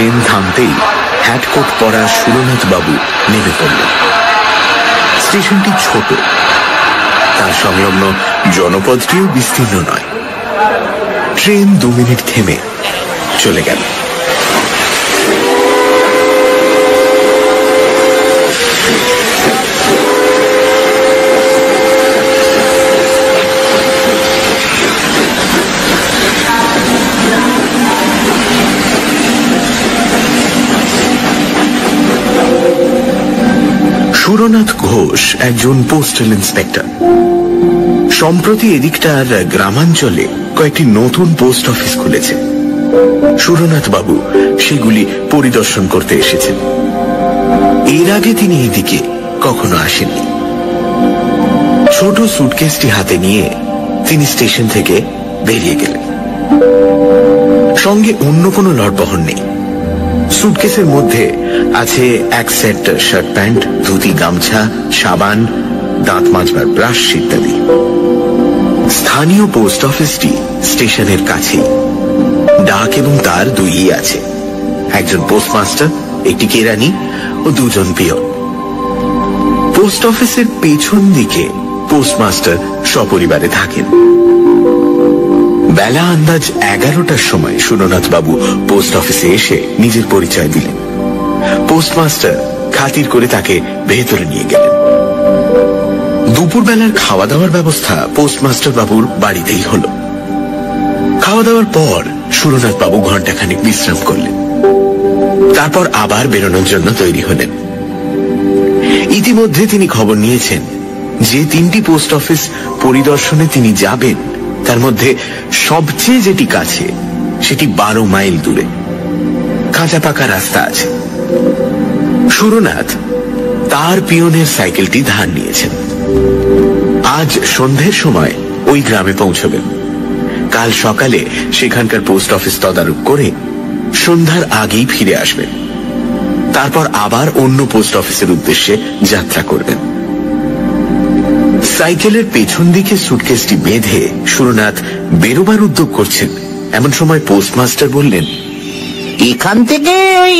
Train থামতেই হ্যাটকোট পরা সুরনাথ বাবু নেমে পড়লেন। স্টেশনটি ছোট, তার সংলগ্ন জনপদটিও বিস্তীর্ণ নয়। ট্রেন 2 মিনিট থেমে চলে গেল। সুরনাথ ঘোষ একজন পোস্টাল ইন্সপেক্টর। সম্প্রতি এদিকটার গ্রামাঞ্চলে কয়েকটি নতুন পোস্ট অফিস খুলেছে। সুরনাথ বাবু সেগুলি পরিদর্শন করতে এসেছেন। এর আগে তিনি এদিকে কখনো আসেননি। ছোট সুটকেসটি হাতে নিয়ে তিনি স্টেশন থেকে বেরিয়ে গেলেন। সঙ্গে অন্য কোনো লটবহর নেই। সুটকেসের মধ্যে আছে এক সেট শার্ট প্যান্ট, ধুতি, গামছা, সাবান, দাঁত মাজবার ব্রাশ ইত্যাদি। স্থানীয় পোস্ট অফিসটি স্টেশনের কাছেই। ডাক এবং তার 2ই আছে, একজন পোস্টমাস্টার, একটি কেরানি ও 2 জন পিয়ন। পোস্ট অফিসের পেছন দিকে পোস্টমাস্টার সপরিবারে থাকেন। বেলা আন্দাজ 11টার সময় সুরনাথ বাবু পোস্ট অফিসে এসে নিজের পরিচয় দিলেন। পোস্টমাস্টার খাতির করে তাকে ভেতরে নিয়ে গেলেন। দুপুরবেলার খাওয়া দাওয়ার ব্যবস্থা পোস্টমাস্টার বাবুর বাড়িতেই হল। খাওয়া দাওয়ার পর সুরনাথ বাবু ঘণ্টাখানেক বিশ্রাম করলেন। তারপর আবার বেরোনোর জন্য তৈরি হলেন। ইতিমধ্যে তিনি খবর নিয়েছেন যে 3টি পোস্ট অফিস পরিদর্শনে তিনি যাবেন, তার মধ্যে সবচেয়ে যেটি কাছে সেটি 12 মাইল দূরে। কাঁচা পাকা রাস্তা আছে। সুরনাথ তার পিয়নের সাইকেলটি ধার নিয়েছেন। আজ সন্ধ্যের সময় ওই গ্রামে পৌঁছবেন। কাল সকালে সেখানকার পোস্ট অফিস তদারক করে সন্ধ্যার আগেই ফিরে আসবেন। তারপর আবার অন্য পোস্ট অফিসের উদ্দেশ্যে যাত্রা করবেন। সাইকেলের পেছন দিকে সুটকেসটি বেঁধে সুরনাথ বেরোবার উদ্যোগ করছেন, এমন সময় পোস্টমাস্টার বললেন, এখান থেকে ওই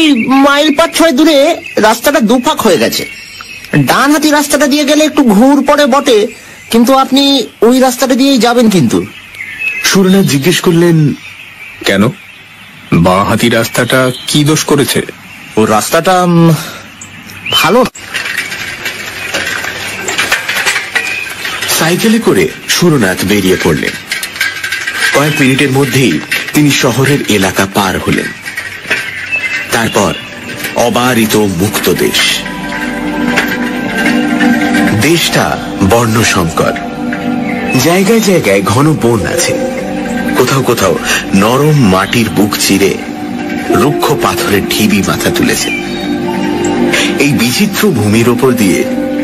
মাইল 5-6 দূরে রাস্তাটা দুফাক হয়ে গেছে। ডান হাতি রাস্তাটা দিয়ে গেলে একটু ঘুর পড়ে বটে, কিন্তু আপনি ওই রাস্তাটা দিয়েই যাবেন। কিন্তু সুরনাথ জিজ্ঞেস করলেন, কেন? বাঁ হাতি রাস্তাটা কি দোষ করেছে? ও রাস্তাটা ভালো। সাইকেলে করে সুরনাথ বেরিয়ে পড়লেন। কয়েক মিনিটের মধ্যেই তিনি শহরের এলাকা পার হলেন। তারপর অবারিত মুক্ত দেশ। দেশটা বর্ণসংকর। জায়গায় জায়গায় ঘন বন আছে। কোথাও কোথাও নরম মাটির বুক চিরে রুক্ষ পাথরের ঢিবি মাথা তুলেছে। এই বিচিত্র ভূমির ওপর দিয়ে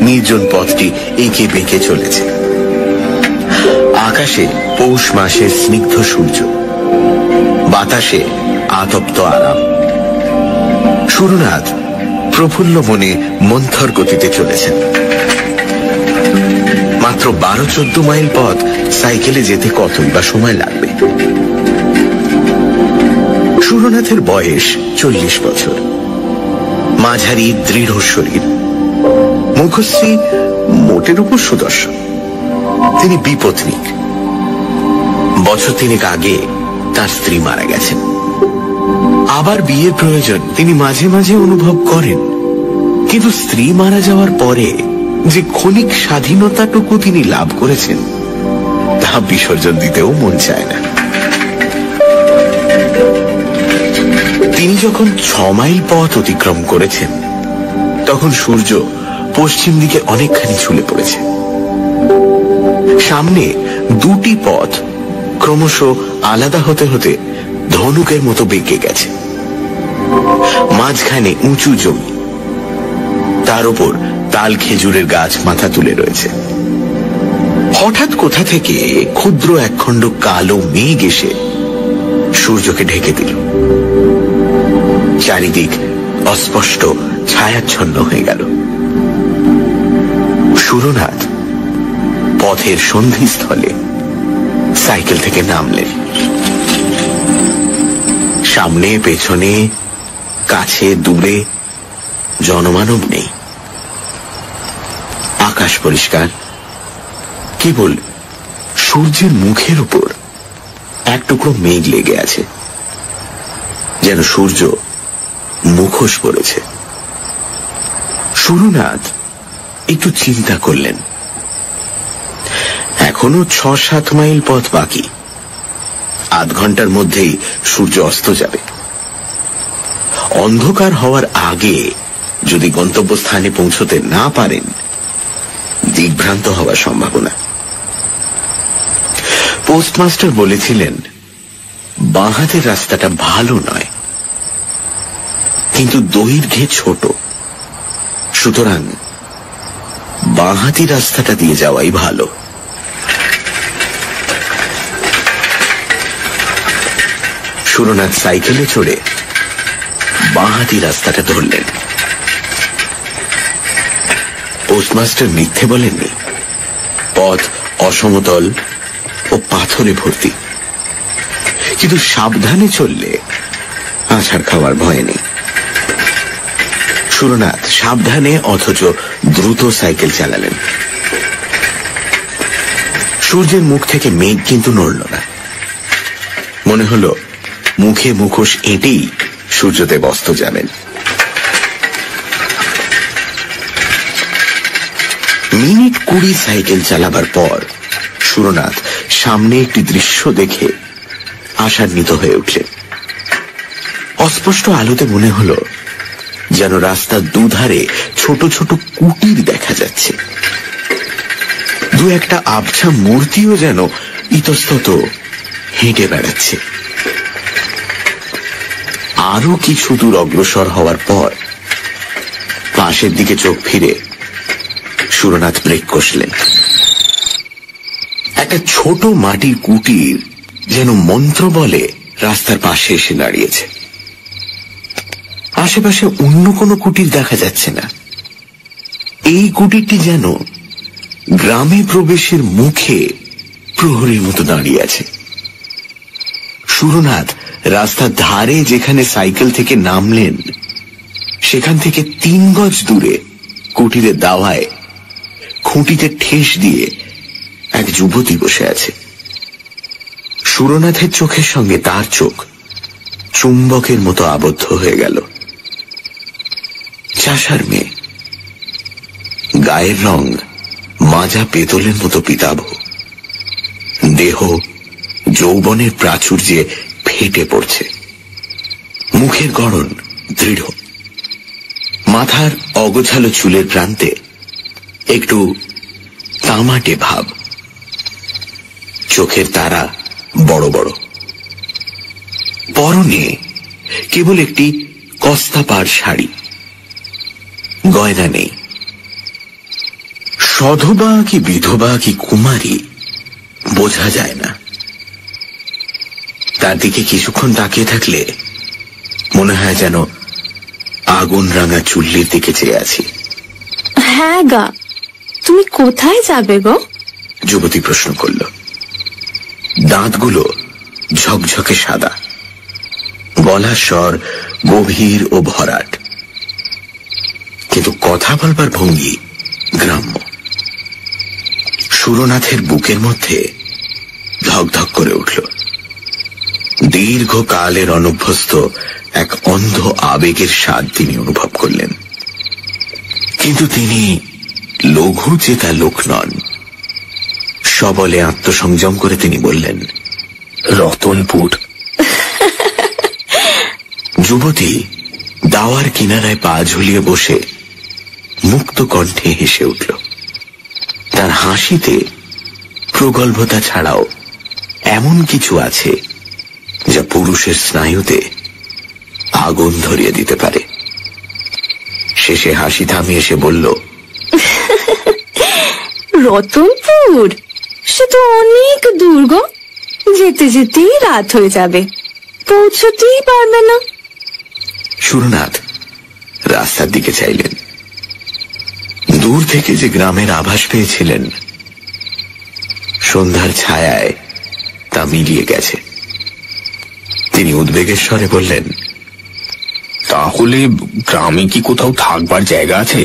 নির্জন পথটি এঁকে বেঁকে চলেছে। আকাশে পৌষ মাসের স্নিগ্ধ সূর্য, বাতাসে আতপ্ত আরাম। সুরনাথ প্রফুল্ল মনে মন্থর গতিতে চলেছেন। মাত্র 12-14 মাইল পথ সাইকেলে যেতে কতই বা সময় লাগবে। সুরনাথের বয়স 40 বছর। মাঝারি দৃঢ় শরীর, মুখশ্রী মোটের উপর সুদর্শন। তিনি বিপত্নিক। বছর 3 আগে তার স্ত্রী মারা গেছেন। আবার বিয়ের প্রয়োজন তিনি মাঝে মাঝে অনুভব করেন, কিন্তু স্ত্রী মারা যাওয়ার পরে যে ক্ষণিক স্বাধীনতাটুকু তিনি লাভ করেছেন তা বিসর্জন দিতেও মন চায় না। তিনি যখন 6 মাইল পথ অতিক্রম করেছেন তখন সূর্য পশ্চিম দিকে অনেকখানি ঝুলে পড়েছে। সামনে 2টি পথ ক্রমশ আলাদা হতে হতে ধনুকের মতো বেঁকে গেছে। মাঝখানে উঁচু জমি, তার উপর তাল খেজুরের গাছ মাথা তুলে রয়েছে। হঠাৎ কোথা থেকে ক্ষুদ্র একখণ্ড কালো মেঘ এসে সূর্যকে ঢেকে দিল। চারিদিক অস্পষ্ট ছায়াচ্ছন্ন হয়ে গেল। সুরনাথ পথের সন্ধিস্থলে সাইকেল থেকে নামলেন। সামনে পেছনে কাছে দূরে জনমানব নেই। আকাশ পরিষ্কার, কেবল সূর্যের মুখের উপর এক টুকরো মেঘ লেগে আছে, যেন সূর্য মুখোশ পড়েছে। সুরনাথ একটু চিন্তা করলেন। এখনো 6-7 মাইল পথ বাকি। আধ ঘন্টার মধ্যেই সূর্য অস্ত যাবে। অন্ধকার হওয়ার আগে যদি গন্তব্যস্থানে পৌঁছতে না পারেন, দিগ্ভ্রান্ত হওয়ার সম্ভাবনা। পোস্টমাস্টার বলেছিলেন বাঁ হাতের রাস্তাটা ভালো নয়, কিন্তু দৈর্ঘ্যে ছোট, সুতরাং বাঁ হাতি রাস্তাটা দিয়ে যাওয়াই ভালো। সুরনাথ সাইকেলে চড়ে বাঁ হাতি রাস্তাটা ধরলেন। পোস্টমাস্টার মিথ্যে বলেননি। পথ অসমতল ও পাথরে ভর্তি, কিন্তু সাবধানে চললে আছাড় খাওয়ার ভয় নেই। সুরনাথ সাবধানে অথচ দ্রুত সাইকেল চালালেন। সূর্যের মুখ থেকে মেঘ কিন্তু নড়ল না। মনে হলো মুখে মুখোশ এঁটেই সূর্যদেব অস্ত যাবেন। মিনিট 20 সাইকেল চালাবার পর সুরনাথ সামনে একটি দৃশ্য দেখে আশান্বিত হয়ে উঠলেন। অস্পষ্ট আলোতে মনে হলো যেন রাস্তার দুধারে ছোট ছোট কুটির দেখা যাচ্ছে। দু একটা আবছা মূর্তিও যেন ইতস্তত হেঁটে বেড়াচ্ছে। আরো কিছু দূর অগ্রসর হওয়ার পর পাশের দিকে চোখ ফিরে সুরনাথ ব্রেক কষলেন। একটা ছোট মাটির কুটির যেন মন্ত্র বলে রাস্তার পাশে এসে দাঁড়িয়েছে। আশেপাশে অন্য কোনো কুটির দেখা যাচ্ছে না। এই কুটিরটি যেন গ্রামে প্রবেশের মুখে প্রহরীর মতো দাঁড়িয়ে আছে। সুরনাথ রাস্তার ধারে যেখানে সাইকেল থেকে নামলেন, সেখান থেকে 3 গজ দূরে কুটিরের দাওয়ায় খুঁটিতে ঠেস দিয়ে এক যুবতী বসে আছে। সুরনাথের চোখের সঙ্গে তার চোখ চুম্বকের মতো আবদ্ধ হয়ে গেল। চাষার মেয়ে, গায়ের রং মাজা পেতলের মতো পিতাভ, দেহ যৌবনের প্রাচুর্যে ফেটে পড়ছে, মুখের গড়ন দৃঢ়, মাথার অগোছালো চুলের প্রান্তে একটু তামাটে ভাব, চোখের তারা বড় বড়। পরনে কেবল একটি কস্তাপাড় শাড়ি, গয়না নেই। সধবা কি বিধবা কি কুমারী বোঝা যায় না। তার দিকে কিছুক্ষণ তাকিয়ে থাকলে মনে হয় যেন আগুন রাঙা চুল্লির দিকে চেয়ে আছি। হ্যাঁ গা, তুমি কোথায় যাবে গো? যুবতী প্রশ্ন করল। দাঁতগুলো ঝকঝকে সাদা, গলার স্বর গভীর ও ভরাট, কিন্তু কথা বলবার ভঙ্গি গ্রাম্য। সুরনাথের বুকের মধ্যে ধকধক করে উঠল। দীর্ঘকালের অনভ্যস্ত এক অন্ধ আবেগের স্বাদ তিনি অনুভব করলেন। কিন্তু তিনি লঘু চেতা লোক নন। সবলে আত্মসংযম করে তিনি বললেন, রতনপুর। যুবতী দাওয়ার কিনারায় পা ঝুলিয়ে বসে মুক্ত কণ্ঠে হেসে উঠল। তার হাসিতে প্রগল্ভতা ছাড়াও এমন কিছু আছে যা পুরুষের স্নায়ুতে আগুন ধরিয়ে দিতে পারে। শেষে হাসি থামিয়ে এসে বলল, রতনপুর সে তো অনেক দূর গো, যেতে যেতেই রাত হয়ে যাবে, পৌঁছতেই পারবে না। সুরনাথ রাস্তার দিকে চাইলেন। দূর থেকে যে গ্রামের আভাস পেয়েছিলেন, সন্ধ্যার ছায়ায় তা মিলিয়ে গেছে। তিনি উদ্বেগের স্বরে বললেন, তাহলে গ্রামে কি কোথাও থাকবার জায়গা আছে?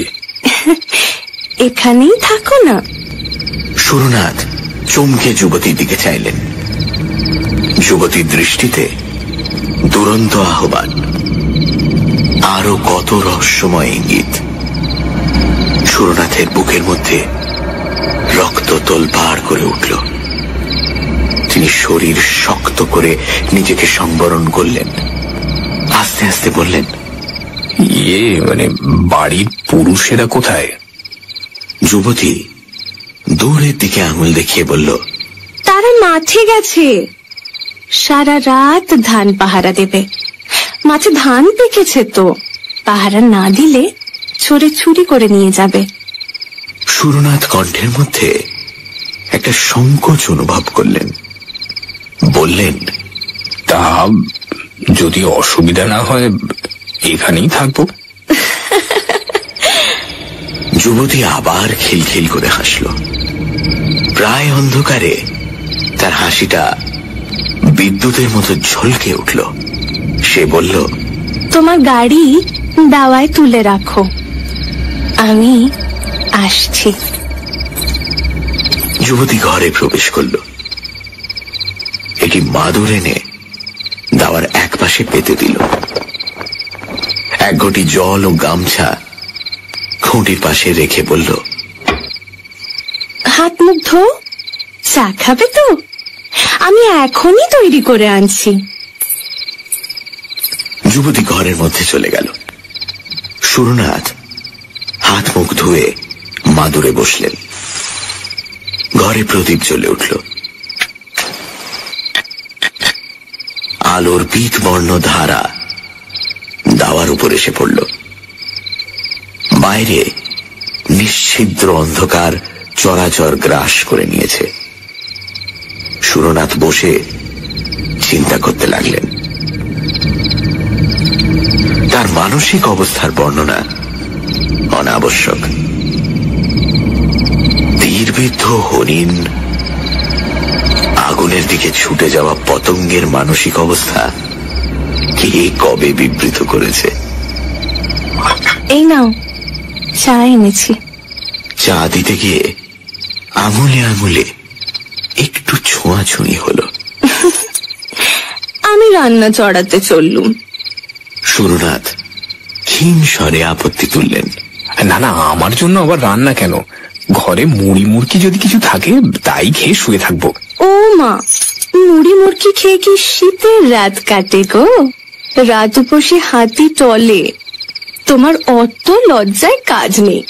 এখানেই থাকো না। সুরনাথ চমকে যুবতীর দিকে চাইলেন। যুবতীর দৃষ্টিতে দুরন্ত আহ্বান, আরো কত রহস্যময় ইঙ্গিত। সুরনাথের বুকের মধ্যে রক্ত তোলপাড় করে উঠল। তিনি শরীর শক্ত করে নিজেকে সংবরণ করলেন। আস্তে আস্তে বললেন, মানে বাড়ির পুরুষেরা কোথায়? যুবতী দূরের দিকে আঙুল দেখিয়ে বলল, তারা মাঠে গেছে, সারা রাত ধান পাহারা দেবে। মাঠে ধান পেকেছে তো, পাহারা না দিলে চোরে চুরি করে নিয়ে যাবে। সুরনাথ কণ্ঠের মধ্যে একটা সংকোচ অনুভব করলেন। বললেন, তা যদি অসুবিধা না হয় এখানেই থাকবো। যুবতী আবার খিলখিল করে হাসল। প্রায় অন্ধকারে তার হাসিটা বিদ্যুতের মতো ঝলকে উঠল। সে বলল, তোমার গাড়ি দাওয়ায় তুলে রাখো, আমি আসছি। যুবতী ঘরে প্রবেশ করল। এটি মাদুর এনে দাওয়ার এক পাশে পেতে দিল। এক ঘটি জল ও গামছা খুঁটির পাশে রেখে বলল, হাত মুখ ধো, চা খাবে তো? আমি এখনই তৈরি করে আনছি। যুবতী ঘরের মধ্যে চলে গেল। সুরনাথ হাত মুখ ধুয়ে মাদুরে বসলেন। ঘরে প্রদীপ জ্বলে উঠল। আলোর পীতবর্ণ ধারা দাওয়ার উপর এসে পড়ল। বাইরে নিশ্ছিদ্র অন্ধকার চরাচর গ্রাস করে নিয়েছে। সুরনাথ বসে চিন্তা করতে লাগলেন। তার মানসিক অবস্থার বর্ণনা অনাবশ্যক। তীরবিদ্ধ হরিণ, আগুনের দিকে ছুটে যাওয়া পতঙ্গের মানসিক অবস্থা কে কবে বিবৃত করেছে? এই নাও, চা এনেছি। চা দিতে গিয়ে আঙুলে আঙুলে একটু ছোঁয়াছুঁই হলো। আমি রান্না চড়াতে চললুম। সুরনাথ ক্ষীণ স্বরে আপত্তি তুললেন, না না, আমার জন্য আবার রান্না কেন? ঘরে মুড়ি মুড়কি যদি কিছু থাকে তাই খেয়ে শুয়ে থাকবো। ও মা, মুড়ি মুড়কি খেয়ে কি শীতের রাত কাটে গো? রাত উপসে হাতি টলে। তোমার অত লজ্জায় কাজ নেই,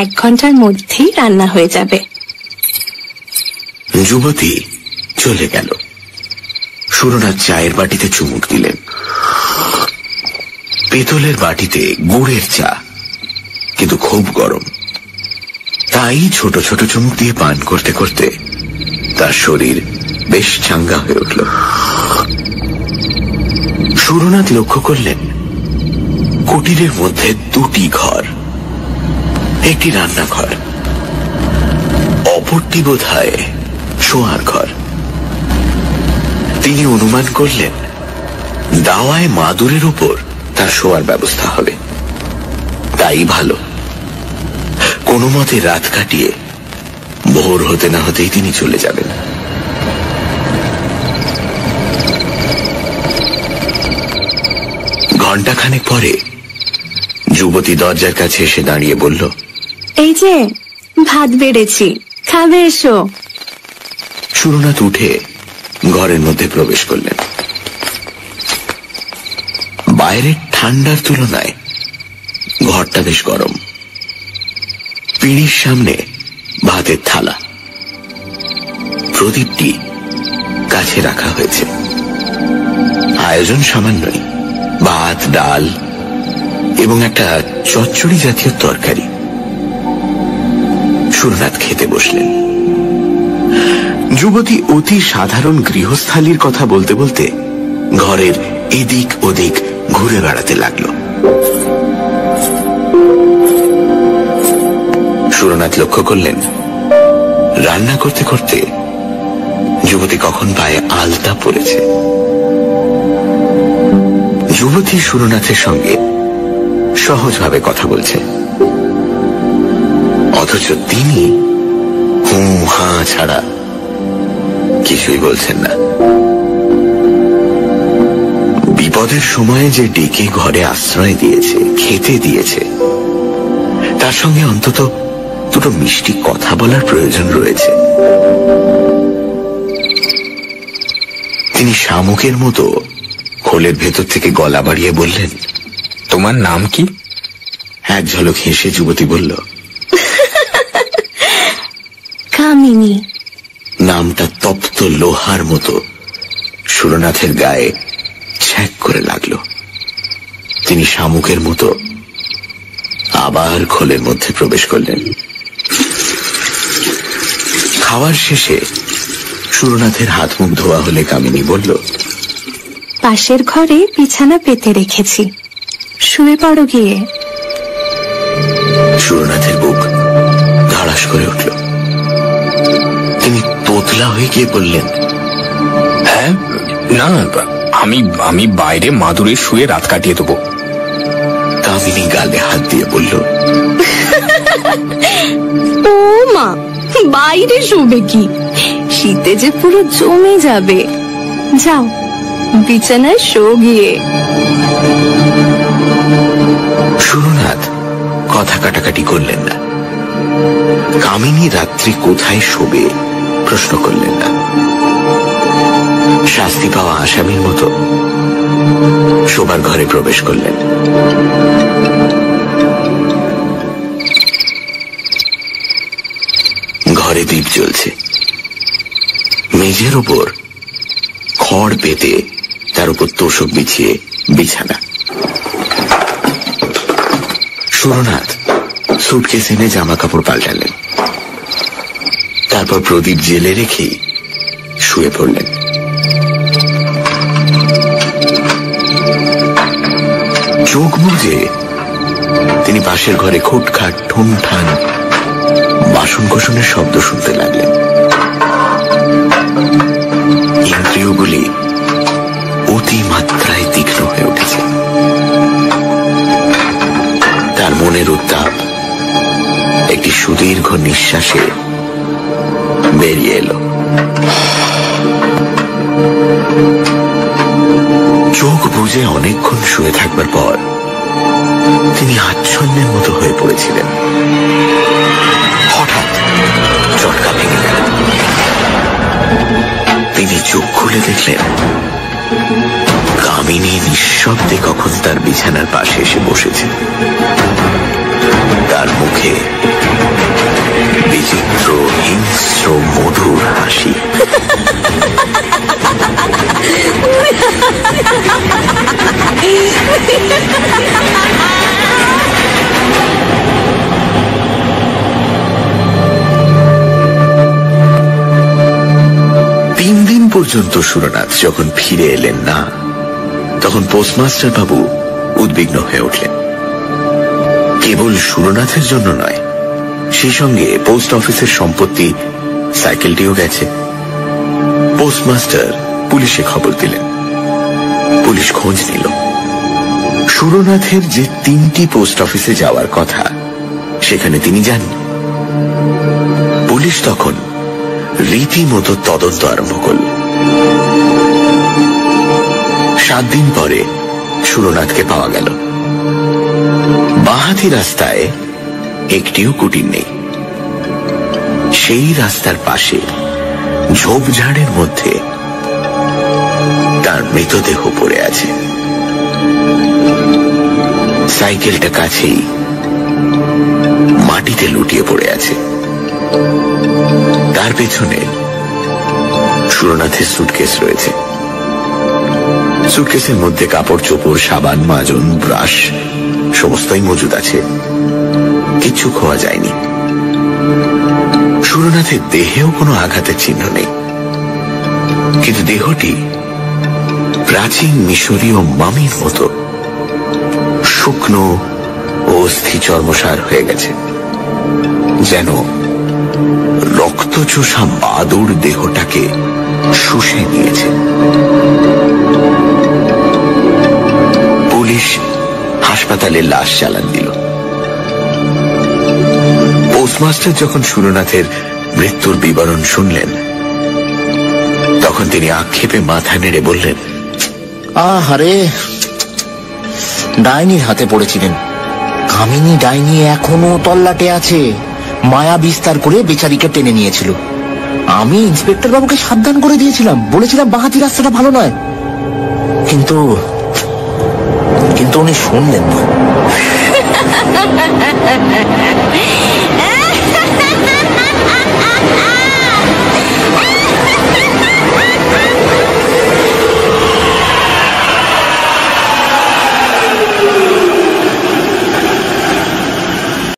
1 ঘন্টার মধ্যেই রান্না হয়ে যাবে। যুবতী চলে গেল। সুরনাথ চায়ের বাটিতে চুমুক দিলেন। পেতলের বাটিতে গুড়ের চা, কিন্তু খুব গরম। তাই ছোট ছোট চুমুক দিয়ে পান করতে করতে তার শরীর বেশ চাঙ্গা হয়ে উঠল। সুরনাথ লক্ষ্য করলেন কুটিরের মধ্যে 2টি ঘর। একটি রান্নাঘর, অপরটি বোধহয় শোয়ার ঘর। তিনি অনুমান করলেন দাওয়ায় মাদুরের উপর তার শোয়ার ব্যবস্থা হবে। তাই ভালো। কোনো মতে রাত কাটিয়ে ভোর হতে না হতেই তিনি চলে যাবেন। ঘণ্টাখানেক পরে যুবতী দরজার কাছে এসে দাঁড়িয়ে বলল, এই যে ভাত বেড়েছি, খাবে এসো। সুরনাথ উঠে ঘরের মধ্যে প্রবেশ করলেন। বাইরের ঠান্ডার তুলনায় ঘরটা বেশ গরম। পিঁড়ির সামনে ভাতের থালা, প্রদীপটি কাছে রাখা হয়েছে। আয়োজন সামান্যই, ভাত, ডাল এবং একটা চচ্চড়ি জাতীয় তরকারি। সুরনাথ খেতে বসলেন। যুবতী অতি সাধারণ গৃহস্থালির কথা বলতে বলতে ঘরের এদিক ওদিক ঘুরে বেড়াতে লাগলো। সুরনাথ লক্ষ্য করলেন রান্না করতে করতে যুবতী কখন পায়ে আলতা পড়েছে। যুবতী সুরনাথের সঙ্গে সহজভাবে কথা বলছে, অথচ তিনি হু হা ছাড়া কিছুই বলছেন না। বিপদের সময়ে যে ডেকে ঘরে আশ্রয় দিয়েছে, খেতে দিয়েছে, তার সঙ্গে অন্তত দুটো মিষ্টি কথা বলার প্রয়োজন রয়েছে। তিনি শামুকের মতো খোলের ভেতর থেকে গলা বাড়িয়ে বললেন, তোমার নাম কি? এক ঝলক হেসে যুবতী বলল, কামিনী। নামটা তপ্ত লোহার মতো সুরনাথের গায়ে ছ্যাঁক করে লাগলো। তিনি শামুকের মতো আবার খোলের মধ্যে প্রবেশ করলেন। খাওয়ার শেষে সুরনাথের হাত মুখ ধোয়া হলে কামিনী বলল, পাশের ঘরে বিছানা পেতে রেখেছি, শুয়ে পড়ো গিয়ে। সুরনাথের বুক ধাড়াস করে উঠল। তিনি তোতলা হয়ে গিয়ে বললেন, হ্যাঁ, না, আমি বাইরে মাদুরে শুয়ে রাত কাটিয়ে দেবো। কামিনী গালে হাত দিয়ে বলল, ও মা, বাইরে শুবে কি? শীতে যে পুরো জমে যাবে। যাও, বিছানায় শো গিয়ে। সুরনাথ কথা কাটাকাটি করলেন না। কামিনী রাত্রি কোথায় শোবে প্রশ্ন করলেন না। শাস্তি পাওয়া আসামির মতো শোবার ঘরে প্রবেশ করলেন। ঘরে দীপ জ্বলছে। মেঝের ওপর খড় পেতে তার উপর তোষক বিছিয়ে বিছানা। সুরনাথ সুটকেস এনে জামা কাপড় পাল্টালেন, তারপর প্রদীপ জেলে রেখেই শুয়ে পড়লেন। চোখ বুজে তিনি পাশের ঘরে খুটখাট ঠুনঠান বাসন কোসনের শব্দ শুনতে লাগলেন। ইন্দ্রিয়গুলি অতিমাত্রায় তীক্ষ্ণ হয়ে উঠেছে। তার মনের উত্তাপ একটি সুদীর্ঘ নিঃশ্বাসে বেরিয়ে এলো। চোখ বুজে অনেকক্ষণ শুয়ে থাকবার পর তিনি আচ্ছন্নের মতো হয়ে পড়েছিলেন। হঠাৎ চটকা ভেঙে গেল। তিনি চোখ খুলে দেখলেন কামিনী নিঃশব্দে কখন তার বিছানার পাশে এসে বসেছে। তার মুখে বিচিত্র হিংস্র মধুর হাসি। তিন দিন পর্যন্ত সুরনাথ যখন ফিরে এলেন না, তখন পোস্টমাস্টার বাবু উদ্বিগ্ন হয়ে উঠলেন। কেবল সুরনাথের জন্য নয়, সেই সঙ্গে পোস্ট অফিসের সম্পত্তি, সাইকেলটিও গেছে। পোস্টমাস্টার পুলিশে খবর দিলেন। পুলিশ খোঁজ নিল। সুরনাথের যে 3টি পোস্ট অফিসে যাওয়ার কথা, সেখানে তিনি যাননি। পুলিশ তখন রীতিমতো তদন্ত আরম্ভ করল। 7 দিন পরে সুরনাথকে পাওয়া গেল। বাঁহাতি রাস্তায় একটিও কুটির নেই। সেই রাস্তার পাশে ঝোপঝাড়ের মধ্যে তার মৃতদেহ পড়ে আছে। সাইকেলটা কাছেই মাটিতে লুটিয়ে পড়ে আছে। তার পেছনে সুরনাথের সুটকেস রয়েছে। সুটকেসের মধ্যে কাপড় চোপড়, সাবান, মাজন, ব্রাশ সমস্তই মজুদ আছে। কিছু খোয়া যায়নি। সুরনাথের দেহেও কোনো আঘাতের চিহ্ন নেই, কিন্তু দেহটি প্রাচীন মিশরীয় মামির মতো শুকনো ও অস্থি চর্মসার হয়ে গেছে, যেন রক্তচোষা বাদুড় দেহটাকে শুষে নিয়েছে। পুলিশ হাসপাতালে লাশ চালান দিল। পোস্টমাস্টার যখন সুরনাথের মৃত্যুর বিবরণ শুনলেন, তখন তিনি আক্ষেপে মাথা নেড়ে বললেন, আহারে, ডাইনির হাতে পড়েছিলেন। কামিনী ডাইনি এখনো তল্লাটে আছে। মায়া বিস্তার করে বেচারিকে টেনে নিয়েছিল। আমি ইন্সপেক্টর বাবুকে সাবধান করে দিয়েছিলাম, বলেছিলাম বাঁহাতি রাস্তাটা ভালো নয়, কিন্তু উনি শুনলেন না।